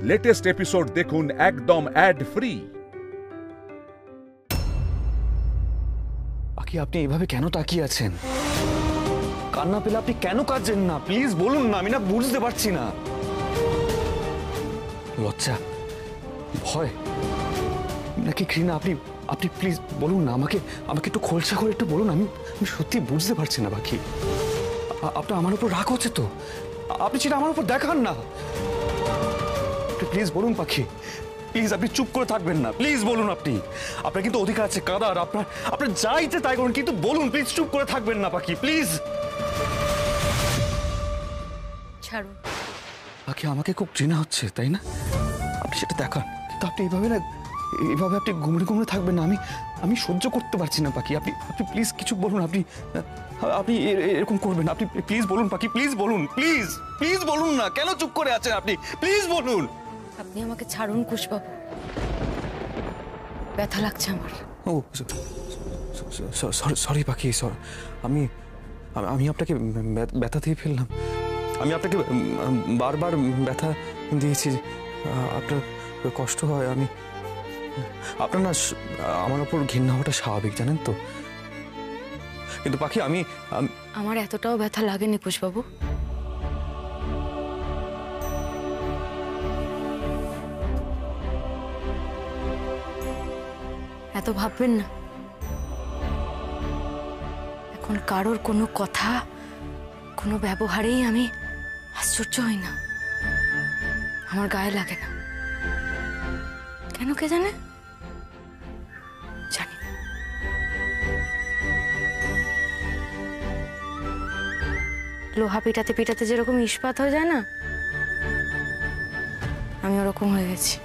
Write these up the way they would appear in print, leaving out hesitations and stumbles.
Latest episode দেখুন একদম add free. বাকি আপনি এইভাবে কেন তাকিয়ে আছেন? কান্না পেলে আপনি কেন কাঁদছেন না? প্লিজ বলুন না, আমি না বুঝতে পারছি না। লজ্জা, ভয় নাকি ঘৃণা? আপনি আপনি প্লিজ বলুন না, আমাকে আমাকে একটু খোলসা করে একটু বলুন। আমি সত্যি বুঝতে পারছি না বাকি। আপনার আমার উপর রাগ হচ্ছে তো? আপনি সেটা আমার উপর দেখান না। প্লিজ বলুন পাখি, প্লিজ আপনি চুপ করে থাকবেন না। প্লিজ বলুন, আপনি আপনার কিন্তু অধিকার আছে কাদার, আপনার আপনার যা ইচ্ছে তাই করুন, কিন্তু বলুন প্লিজ, চুপ করে থাকবেন না পাখি, প্লিজ। ছাড়ুন। পাখি আমাকে খুব ঘৃণা হচ্ছে তাই না? আপনি সেটা দেখান, কিন্তু আপনি এইভাবে না, এইভাবে আপনি গুমড়ে গুমড়ে থাকবেন না। আমি সহ্য করতে পারছি না পাখি। আপনি আপনি প্লিজ কিছু বলুন। আপনি আপনি এরকম করবেন? আপনি প্লিজ বলুন পাখি, প্লিজ বলুন, প্লিজ প্লিজ বলুন না। কেন চুপ করে আছেন আপনি? প্লিজ বলুন। আপনি আমাকে ছাড়ুন কুশবাবু, ব্যথা লাগছে আমার। ও সরি পাখি, সরি। আমি আমি আপনাকে ব্যথা দিয়ে ফেললাম। আমি আপনাকে বারবার ব্যথা দিয়েছি, আপনার কষ্ট হয়। আমি আপনার না আমার উপর ঘৃণা হওয়াটা স্বাভাবিক, জানেন তো। কিন্তু পাখি আমি আমার এতটাও ব্যথা লাগেনি কুশবাবু। এত ভাববেন না। এখন কারোর কোনো কথা, কোনো ব্যবহারেই আমি আশ্চর্য হই না, আমার গায়ে লাগে না। কেন কে জানে? জানি না। লোহা পিটাতে পিটাতে যেরকম ইস্পাত হয়ে যায় না, আমি ওরকম হয়ে গেছি।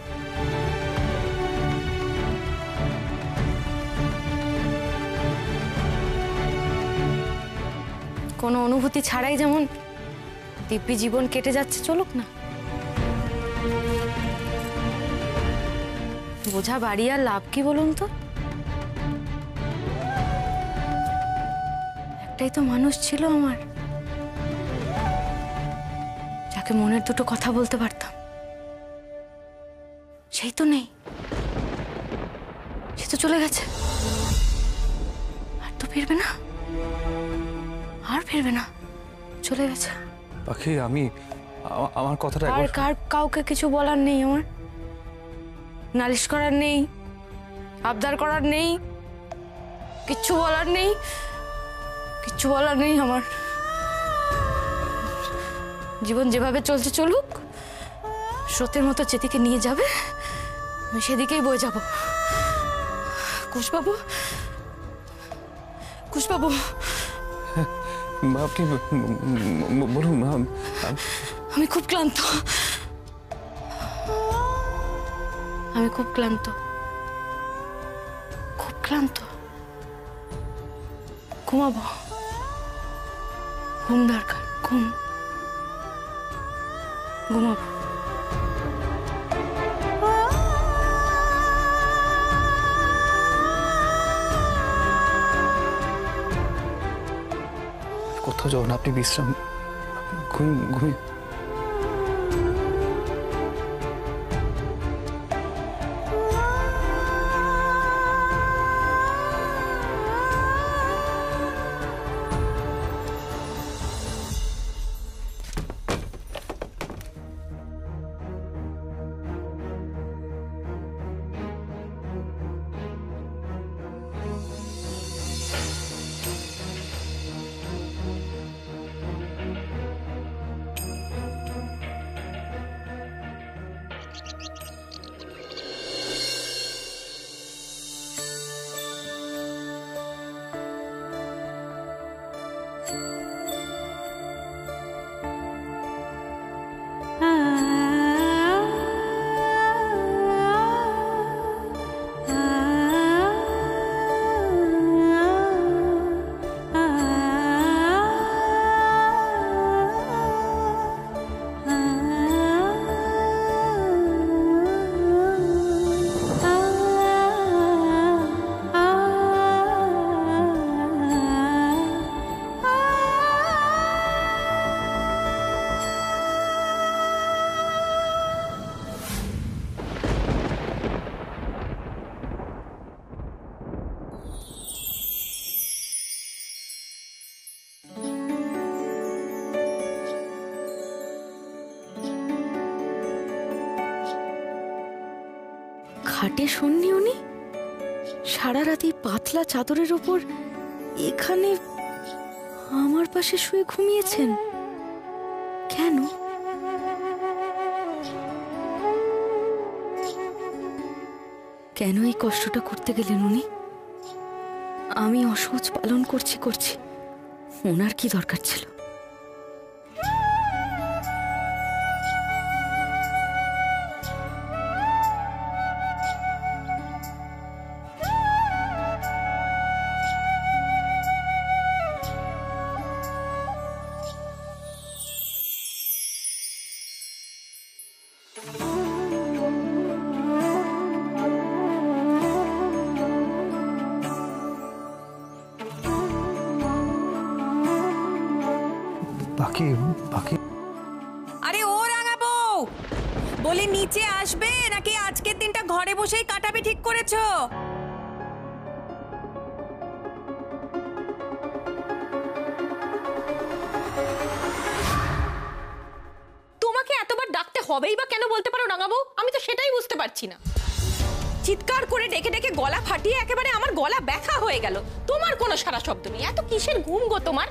কোনো অনুভূতি ছাড়াই যেমন দিব্যি জীবন কেটে যাচ্ছে, চলুক না। বোঝা বাড়ি আর লাভ কি বলুন তো? একটাই তো মানুষ ছিল আমার, যাকে মনের দুটো কথা বলতে পারতাম। সেই তো নেই, সে তো চলে গেছে, আর তো ফিরবে না, আর ফিরবে না, চলে গেছে। পাখি আমি আমার কথাটা আর কাউকে কিছু বলার নেই আমার, নালিশ করার নেই, আবদার করার নেই, কিচ্ছু বলার নেই, কিচ্ছু বলার নেই আমার। জীবন যেভাবে চলছে চলুক, স্রোতের মতো যেদিকে নিয়ে যাবে আমি সেদিকেই বয়ে যাব। কুশবাবু, কুশবাবু, আপনি বলুন। আমি খুব ক্লান্ত, আমি খুব ক্লান্ত, খুব ক্লান্ত। ঘুমাবো, ঘুম দরকার, ঘুমাবো। কোথাও যাও না, আপনি বিশ্রাম, ঘুমিয়ে। খাটে শোননি উনি? সারা রাত পাতলা চাদরের ওপর এখানে আমার পাশে শুয়ে ঘুমিয়েছেন কেন? কেন এই কষ্টটা করতে গেলেন উনি? আমি অসহজ পালন করছি, ওনার কি দরকার ছিল? বাকি আরে ও রাঙাবো, বলি নিচে আসবে নাকি আজকের দিনটা ঘরে বসেই কাটাবে ঠিক করেছো? তোমাকে এতবার ডাকতে হবেই বা কেন বলতে পারো রাঙাবো? আমি তো সেটাই বুঝতে পারছি না। চিৎকার করে ডেকে ডেকে গলা ফাটিয়ে একেবারে আমার গলা ব্যথা হয়ে গেল। তোমার কোনো সারা শব্দ নেই। এত কিসের ঘুম গো তোমার?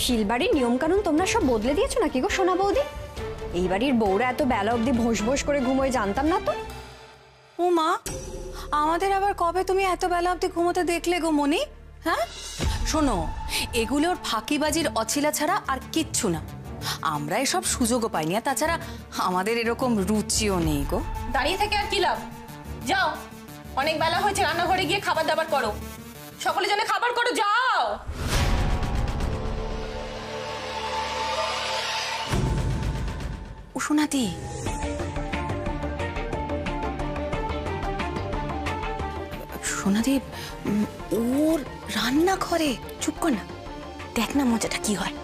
শিলবাড়ির নিয়মকানুন তোমরা সব বদলে দিয়েছো নাকি গো সোনা বৌদি? এই বাড়ির বউরা এত বেলা অবধি ভোস ভোস করে ঘুমোয় জানতাম না তো। ও মা, আমাদের আবার কবে তুমি এত বেলা অবধি ঘুমোতে দেখলে গো মনি? হ্যাঁ শোনো, এগুলোর ফাঁকিবাজির অছিলা ছাড়া আর কিচ্ছু না। আমরা এসব সুযোগও পাইনি, আর তাছাড়া আমাদের এরকম রুচিও নেই গো। দাঁড়িয়ে থেকে আর কি লাভ? যাও, অনেক বেলা হয়েছে, রান্নাঘরে গিয়ে খাবার দাবার করো। সকলের জন্য খাবার করো, যাও। সোনাদি, সোনাদি ওর রান্নাঘরে। চুপ কর না, দেখ না মজাটা কি হয়।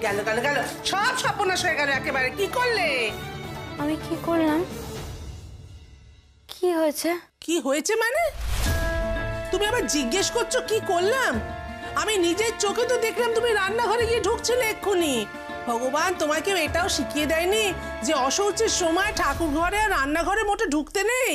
গেল গেল গেল, সব সর্বনাশ হয়ে গেল একেবারে। কি করলে? আমি কি করলাম? কি হয়েছে? কি হয়েছে মানে? তুমি আবার জিজ্ঞেস করছো কি করলাম? আমি নিজের চোখে তো দেখলাম তুমি রান্নাঘরে গিয়ে ঢুকছিলে এক্ষুনি। ভগবান তোমাকে এটাও শিখিয়ে দেয়নি যে অশৌচের সময় ঠাকুর ঘরে আর রান্নাঘরে মোটে ঢুকতে নেই?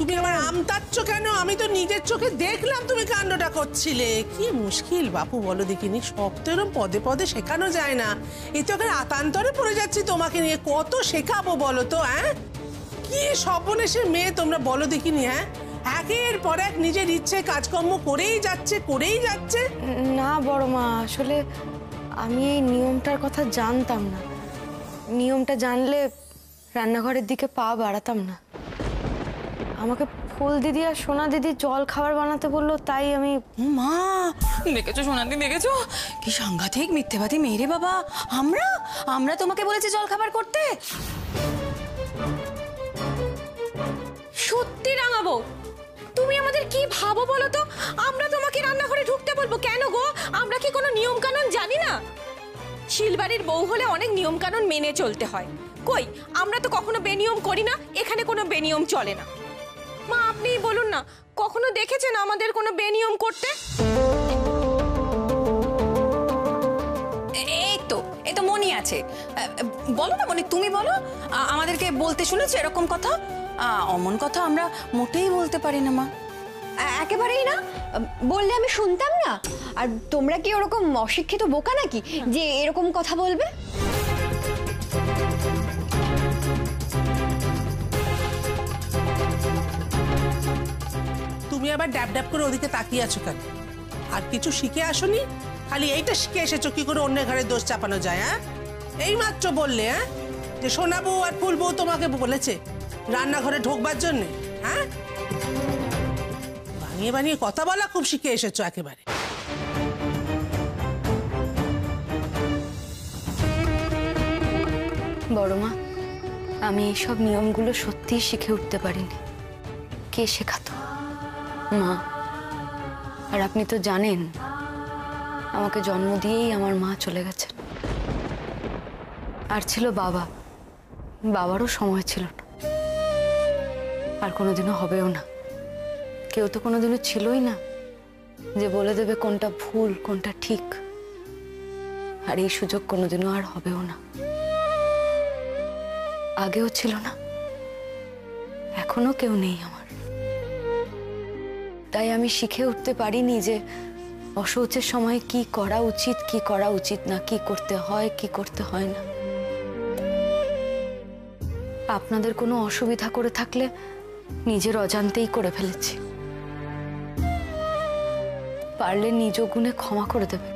তুমি আমার আমতাচ্ছ কেন? আমি তো নিজের চোখে দেখলাম তুমি কাণ্ডটা করছিলে। কি মুশকিল বাপু বলো দেখিনি, সব তো এরকম পদে পদে শেখানো যায় না। এই তো এখানে আতান্তরে পড়ে যাচ্ছি তোমাকে নিয়ে, কত শেখাবো বলো তো? হ্যাঁ, কি সর্বনেশের মেয়ে তোমরা বলো দেখিনি। হ্যাঁ, একের পর এক নিজের ইচ্ছে কাজকর্ম করেই যাচ্ছে। না বড় মা, আসলে আমি এই নিয়মটার কথা জানতাম না। নিয়মটা জানলে রান্নাঘরের দিকে পা বাড়াতাম না। আমাকে ফুল দিদি আর সোনা দিদি জল খাবার বানাতে বললো, তাই আমি। মা দেখেছো সোনাদি, দেখেছো কি সাংঘাতিক মিথ্যেবাদী মেয়ে রে বাবা। আমরা তোমাকে বলেছি জল খাবার করতে? সত্যি রাঙাবো, তুমি আমাদের কি ভাবো বলো তো? আমরা তোমাকে রান্নাঘরে ঢুকতে বলবো কেন গো? আমরা কি কোনো নিয়ম কানুন জানি না? শিলবাড়ির বউ হলে অনেক নিয়ম কানুন মেনে চলতে হয়। কই, আমরা তো কখনো বেনিয়ম করি না। এখানে কোনো বেনিয়ম চলে না। মা আপনি বলুন না, কখনো দেখেছেন আমাদের কোনো বেনিয়ম করতে? এই তো মনি আছে। বলো না মনি, তুমি বলো। আমাদেরকে বলতে শুনেছো এরকম কথা? অমন কথা আমরা মোটেই বলতে পারি না মা। একেবারেই না, বললে আমি শুনতাম না। আর তোমরা কি ওরকম অশিক্ষিত বোকা নাকি যে এরকম কথা বলবে? তুমি আবার ড্যাব ড্যাব করে ওদিকে তাকিয়ে আছো কেন? আর কিছু শিখে আসোনি? খালি এইটা শিখে এসেছো কি করে অন্যের ঘরে দোষ চাপানো যায়? হ্যাঁ, এই মাত্র বললে যে সোনা বউ আর ফুল বউ তোমাকে বলেছে রান্নাঘরে ঢোকবার জন্য। হ্যাঁ, বানিয়ে বানিয়ে কথা বলা খুব শিখে এসেছো একেবারে। বড় মা, আমি এইসব নিয়মগুলো সত্যিই শিখে উঠতে পারিনি। কে শেখাতো? মা। আর আপনি তো জানেন আমাকে জন্ম দিয়েই আমার মা চলে গেছেন। আর ছিল বাবা, বাবারও সময় ছিল না, আর কোনোদিনও হবেও না। কেউ তো কোনোদিনও ছিলই না যে বলে দেবে কোনটা ভুল কোনটা ঠিক। আর এই সুযোগ কোনোদিনও আর হবেও না। আগেও ছিল না, এখনো কেউ নেই আমার। তাই আমি শিখে উঠতে পারিনি যে অশৌচের সময় কি করা উচিত কি করা উচিত না, কি করতে হয় কি করতে হয় না। আপনাদের কোনো অসুবিধা করে থাকলে নিজের অজান্তেই করে ফেলেছি। পারলে নিজ গুণে ক্ষমা করে দেবেন।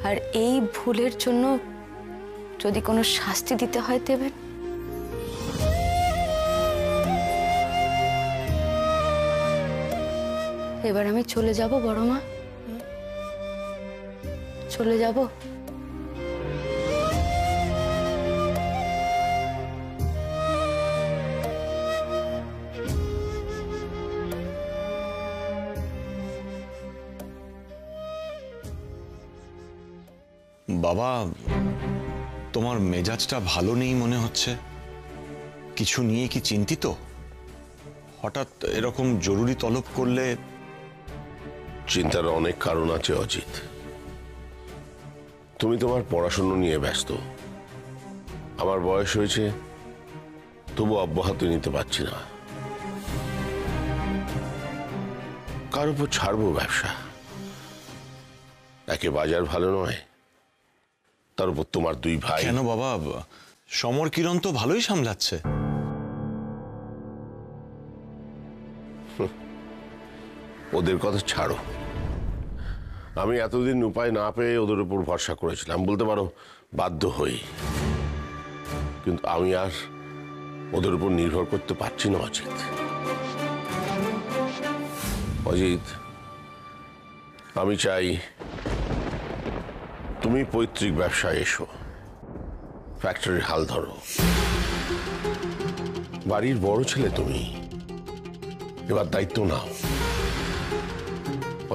আর এই ভুলের জন্য যদি কোনো শাস্তি দিতে হয় দেবেন। এবার আমি চলে যাব বড় মা, চলে যাব। বাবা, তোমার মেজাজটা ভালো নেই মনে হচ্ছে। কিছু নিয়ে কি চিন্তিত? হঠাৎ এরকম জরুরি তলব করলে? চিন্তার অনেক কারণ আছে অজিত। তুমি তোমার পড়াশোনা নিয়ে ব্যস্ত, আমার বয়স হয়েছে, তবু অব্যাহতি নিতে পারছি না। কার উপর ছাড়বো ব্যবসা? একে বাজার ভালো নয়, তার উপর তোমার দুই ভাই। কেন বাবা, সমর কিরণ তো ভালোই সামলাচ্ছে। ওদের কথা ছাড়ো। আমি এতদিন উপায় না পেয়ে ওদের উপর ভরসা করেছিলাম, বলতে পারো বাধ্য হই। কিন্তু আমি আর ওদের উপর নির্ভর করতে পারছি না অজিত। অজিত, আমি চাই তুমি পৈতৃক ব্যবসায় এসো, ফ্যাক্টরির হাল ধরো। বাড়ির বড় ছেলে তুমি, এবার দায়িত্ব নাও।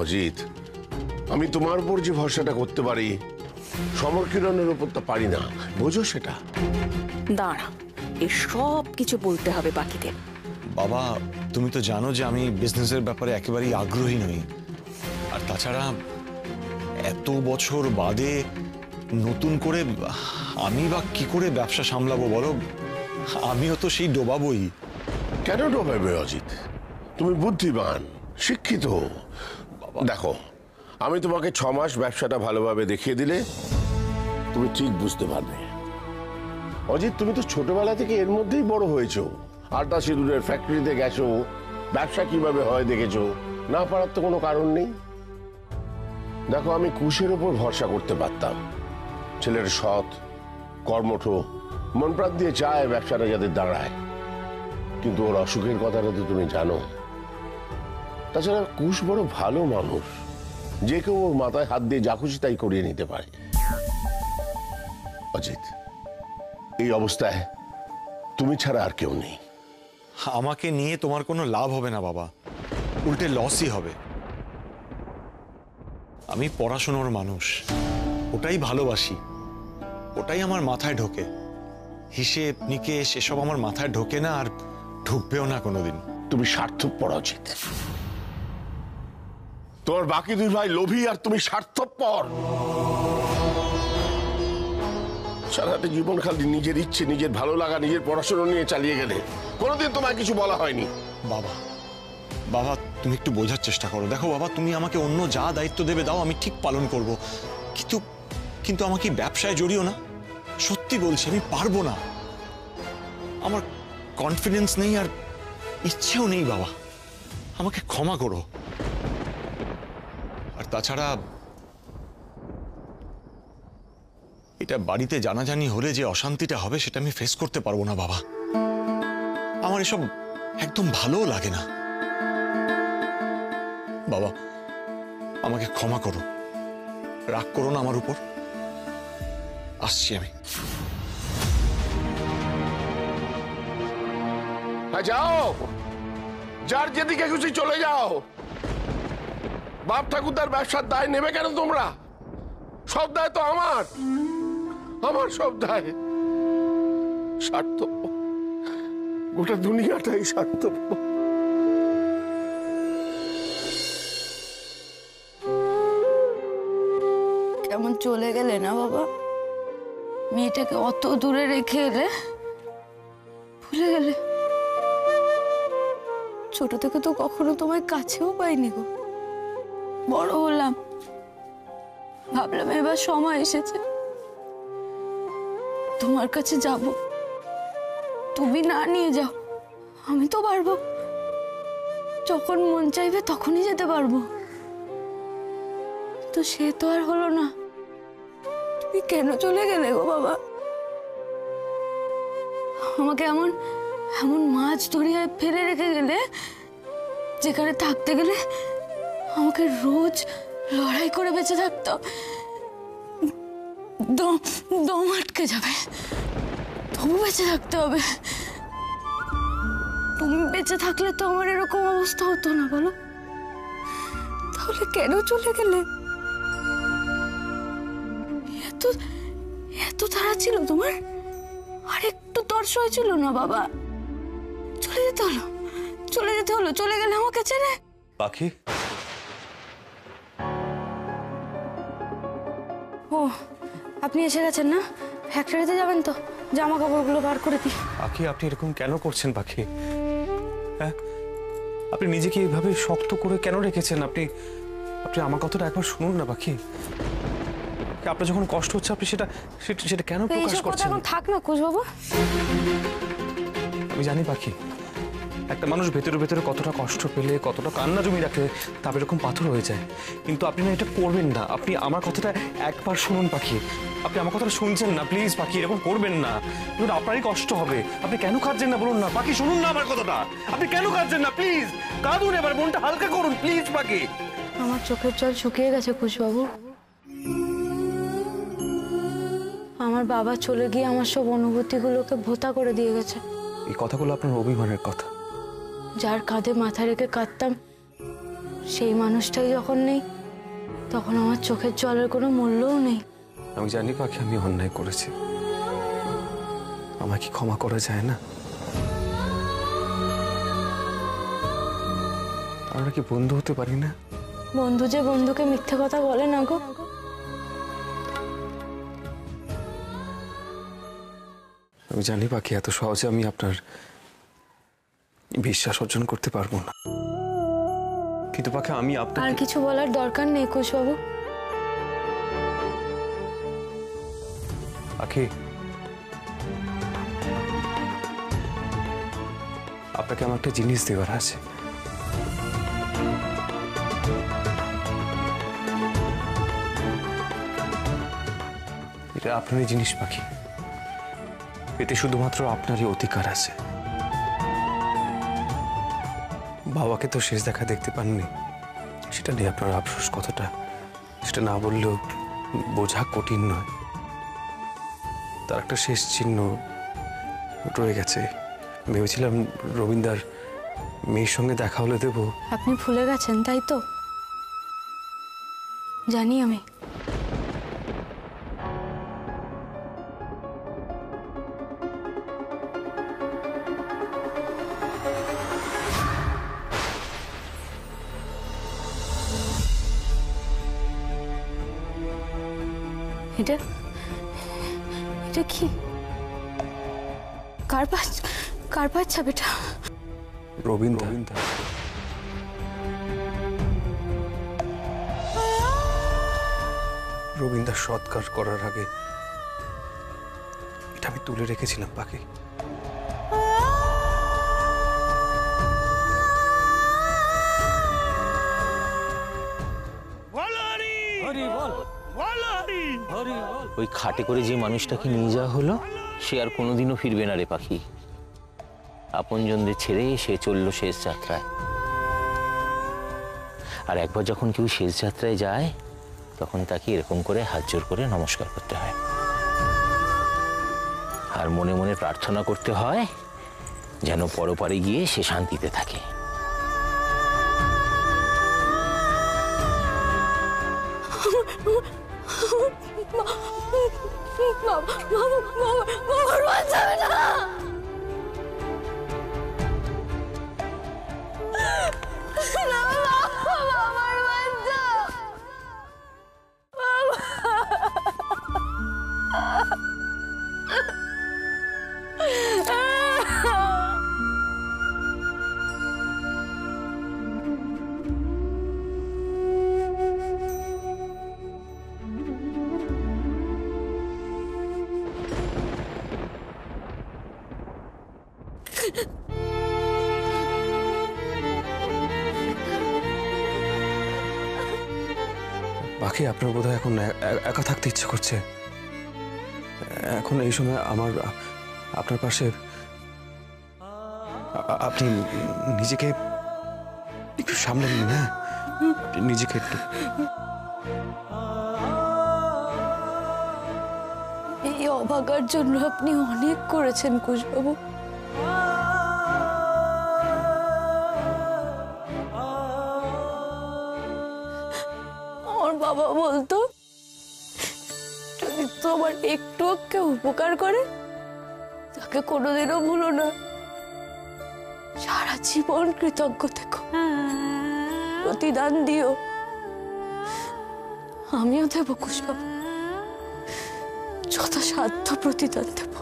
অজিত, আমি তোমার উপর যে ভরসাটা করতে পারি, সমর কিরণের উপর তা পারি না, বোঝো সেটা? দাঁড়া, এই সব কিছু বলতে হবে বাকিদের। বাবা, তুমি তো জানো যে আমি বিজনেসের ব্যাপারে একেবারেই আগ্রহী নই। আর তাছাড়া এত বছর বাদে নতুন করে আমি বা কি করে ব্যবসা সামলাবো বলো? আমিও তো সেই ডোবাবই। কেন ডোবাবে অজিত? তুমি বুদ্ধিমান, শিক্ষিত। দেখো, আমি তোমাকে 6 মাস ব্যবসাটা ভালোভাবে দেখিয়ে দিলে তুমি ঠিক বুঝতে পারবে। অজিত, তুমি তো ছোটবেলা থেকে এর মধ্যেই বড় হয়েছো। আটা সিঁদুরের ফ্যাক্টরিতে গেছো, ব্যবসা কিভাবে হয় দেখেছো। না পারার তো কোনো কারণ নেই। দেখো, আমি কুশের উপর ভরসা করতে পারতাম। ছেলের সৎ, কর্মঠ, মন প্রাণ দিয়ে চায় ব্যবসাটা যাতে দাঁড়ায়। কিন্তু ওর অসুখের কথাটা তো তুমি জানো। তাছাড়া কুশ বড় ভালো মানুষ, যে কেউ ওর মাথায় হাত দিয়ে যা খুশি তাই করিয়ে নিতে পারে। অজিত, এই অবস্থায় তুমি ছাড়া আর কেউ নেই। আমাকে নিয়ে তোমার কোনো লাভ হবে না বাবা, উল্টে লসই হবে। আমি পড়াশোনার মানুষ, ওটাই ভালোবাসি, ওটাই আমার মাথায় ঢোকে। হিসেব নিকেশ এসব আমার মাথায় ঢোকে না, আর ঢুকবেও না কোনোদিন। তুমি স্বার্থপর অজিত। তোমার বাকি দুই ভাই লোভী, আর তুমি স্বার্থপর। সারাটা জীবন খালি নিজের ইচ্ছে, নিজের ভালো লাগা, নিজের পড়াশোনা নিয়ে চালিয়ে গেলে। কোনোদিন তোমায় কিছু বলা হয়নি। বাবা, বাবা তুমি একটু বোঝার চেষ্টা করো। দেখো বাবা, তুমি আমাকে অন্য যা দায়িত্ব দেবে দাও, আমি ঠিক পালন করব। কিন্তু কিন্তু আমাকে ব্যবসায় জড়িও না। সত্যি বলছি, আমি পারবো না। আমার কনফিডেন্স নেই, আর ইচ্ছেও নেই বাবা। আমাকে ক্ষমা করো। আর তাছাড়া এটা বাড়িতে জানাজানি হলে যে অশান্তিটা হবে, সেটা আমি ফেস করতে পারবো না বাবা। আমার এসব একদম ভালোও লাগে না বাবা। আমাকে ক্ষমা করো, রাগ করো না আমার উপর। আসছি আমি। যাও, যার যেদিকে খুশি চলে যাও। বাপ ঠাকুরদার ব্যবসার দায় নেবে কেন তোমরা? সব দায় তো আমার, আমার সব দায়। স্বার্থপর, গোটা দুনিয়াটাই স্বার্থপর। কেমন চলে গেলে না বাবা, মেয়েটাকে অত দূরে রেখে এলে, ভুলে গেলে। ছোট থেকে তো কখনো তোমায় কাছেও পাইনি গো। বড় হলাম, ভাবলাম এবার সময় এসেছে তোমার কাছে যাব। তুমি না নিয়ে যাও, আমি তো পারবো। যখন মন চাইবে তখনই যেতে পারবো। তো সে তো আর হলো না। তুমি কেন চলে গেলে গো বাবা? আমাকে এমন এমন মাছ দরিয়ায় ফেলে রেখে গেলে, যেখানে থাকতে গেলে আমাকে রোজ লড়াই করে বেঁচে থাকতাম। দম আটকে যাবে, তবু বেঁচে থাকতে হবে। তুমি বেঁচে থাকলে তো আমার এরকম অবস্থা হতো না, বলো? তাহলে কেন চলে গেলে? এত এত তাড়া ছিল তোমার? আর একটু তর্স হয়েছিল না বাবা? চলে যেতে হলো, চলে যেতে হলো। চলে গেলে আমাকে ছেড়ে। পাখি, ও আপনি এসে গেছেন না? ফ্যাক্টরিতে যাবেন তো? জামা কাপড়গুলো বার করে দিই। পাখি আপনি এরকম কেন করছেন পাখি? হ্যাঁ, আপনি নিজেকে এইভাবে শক্ত করে কেন রেখেছেন? আপনি আপনি আমার কথাটা একবার শুনুন না পাখি। আপনার যখন কষ্ট হচ্ছে আপনি সেটা সেটা কেন প্রকাশ করছেন? এখন থাক না কুশবাবু। আমি জানি পাখি, একটা মানুষ ভেতরে ভেতরে কতটা কষ্ট পেলে, কতটা কান্না জমি রাখলে তারপর এরকম পাথর হয়ে যায়। কিন্তু আপনি না এটা করবেন না। আপনি আমার কথাটা একবার শুনুন পাখি। আপনি আমার কথাটা শুনছেন না, প্লিজ পাখি, এরকম করবেন না। কিন্তু আপনারই কষ্ট হবে। আপনি কেন কাঁদছেন না বলুন না পাখি? শুনুন না আমার কথাটা। আপনি কেন কাঁদছেন না? প্লিজ কাঁদুন, এবার মনটা হালকা করুন প্লিজ পাখি। আমার চোখের জল শুকিয়ে গেছে কুশবাবু। আমার বাবা চলে গিয়ে আমার সব অনুভূতিগুলোকে ভোঁতা করে দিয়ে গেছে। এই কথাগুলো আপনার অভিমানের কথা। যার কাঁধে মাথা রেখে কাঁদতাম, সেই মানুষটাই যখন নেই, তখন আমার চোখের জলের কোনো মূল্যও নেই। আমি জানি পাখি, আমি অন্যায় করেছি। আমাকে ক্ষমা করা যায় না? আমরা কি বন্ধু হতে পারি না? বন্ধু যে বন্ধুকে মিথ্যে কথা বলে না গো। আমি জানি পাখি, এত সহজে আমি আপনার বিশ্বাস অর্জন করতে পারবো না। কিন্তু পাখি আমি আর আপনাকে কিছু বলার দরকার নেই কুশবাবু। পাখি, আপনাকে আমার একটা জিনিস দেওয়ার আছে। এটা আপনারই জিনিস পাখি। এতে শুধুমাত্র আপনারই অধিকার আছে। বাবাকে তো শেষ দেখা দেখতে পাননি, সেটা নিয়ে আপনার আফসোস কতটা, সেটা না বললেও বোঝা কঠিন নয়। তার একটা শেষ চিহ্ন রয়ে গেছে। ভেবেছিলাম রবীন্দার মেয়ের সঙ্গে দেখা হলে দেব। আপনি ভুলে গেছেন তাই তো? জানি আমি। এটা এটা কি? কার বাচ্চা বেটা? রবীন্দ্র। রবীন্দ্র সৎকার করার আগে এটা আমি তুলে রেখেছিলাম পাখি। ওই খাটে করে যে মানুষটাকে নিয়ে যাওয়া হলো, সে আর কোনোদিনও ফিরবে না রে পাখি। আপনজনদের ছেড়ে সে চললো শেষ যাত্রায়। আর একবার যখন কেউ শেষ যাত্রায় যায়, তখন তাকে এরকম করে হাত জোর করে নমস্কার করতে হয়, আর মনে মনে প্রার্থনা করতে হয় যেন পরপারে গিয়ে সে শান্তিতে থাকে। বাকি আপনার বোধহয় এখন একা থাকতে ইচ্ছে করছে। এখন এই সময় আমার আপনার পাশে, আপনি নিজেকে একটু সামলে নিন। হ্যাঁ, নিজেকে একটু। এই অভাগার জন্য আপনি অনেক করেছেন কুশবাবু। আমার বাবা বলতো, যদি তোমার একটু কেউ উপকার করে তাকে কোনোদিনও ভুলো না, সারা জীবন কৃতজ্ঞ থেকো, প্রতিদান দিও। আমিও দেব কুশবাবু, যথাসাধ্য প্রতিদান দেব।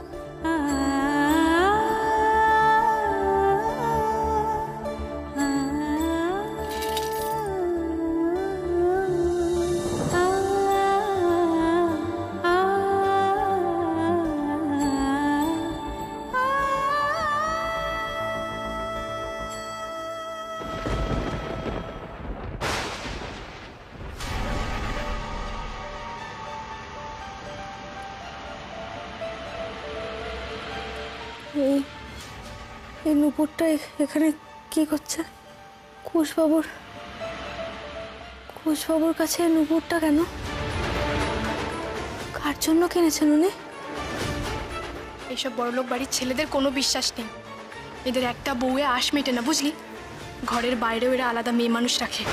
এই নুপুরটা এখানে কি করছে? কুশবাবুর কাছে এই নুপুরটা কেন? কার জন্য কিনেছেন উনি? এইসব বড়লোক বাড়ির ছেলেদের কোনো বিশ্বাস নেই। এদের একটা বউয়ে আশ মেটে না, বুঝলি? ঘরের বাইরেও এরা আলাদা মেয়ে মানুষ রাখে।